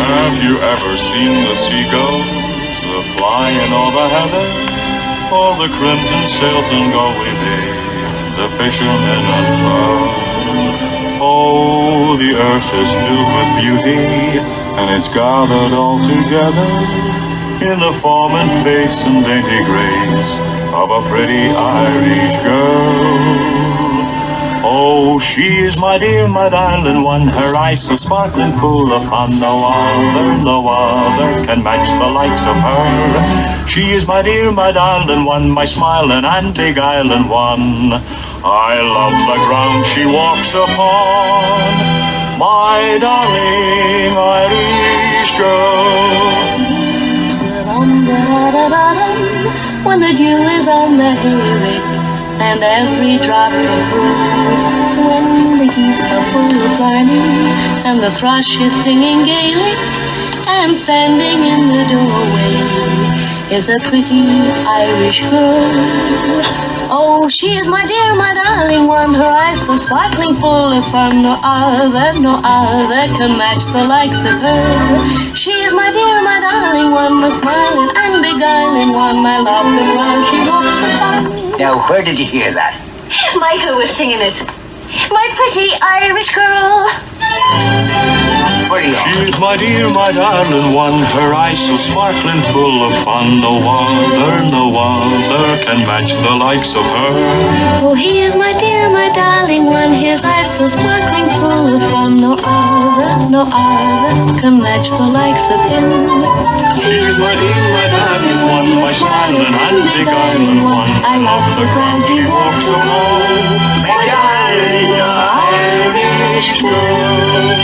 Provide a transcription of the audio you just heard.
Have you ever seen the seagulls flying over heather? Or the crimson sails in Galway Bay, the fishermen unfurl? Oh, the earth is filled with beauty, and it's gathered all together in the form and face and dainty grace of a pretty Irish girl. Oh, she's my dear, my darling one, her eyes so sparkling full of fun. No other can match the likes of her. She is my dear, my darling one, my smiling and beguiling one. I love the ground she walks upon, my darling Irish girl. When the dew is on the hayrick and every drop of dew, when the geese are full of blarney and the thrush is singing gaily, and standing in the doorway is a pretty Irish girl. Oh, she is my dear, my darling one, her eyes so sparkling full of fun. No other can match the likes of her. She is my dear, my darling one, my smiling and beguiling one. I love the ground she walks upon. Now, where did you hear that? Michael was singing it. My pretty Irish girl. Where are you going? She's my dear, my darling one, her eyes so sparkling full of fun. No other can match the likes of her. Oh, he is my dear, my darling one, his eyes so sparkling full of fun. No other can match the likes of him. He is my dear, my darling one, my smiling and beguiling one. I love the ground he walks upon, my darling Irish girl.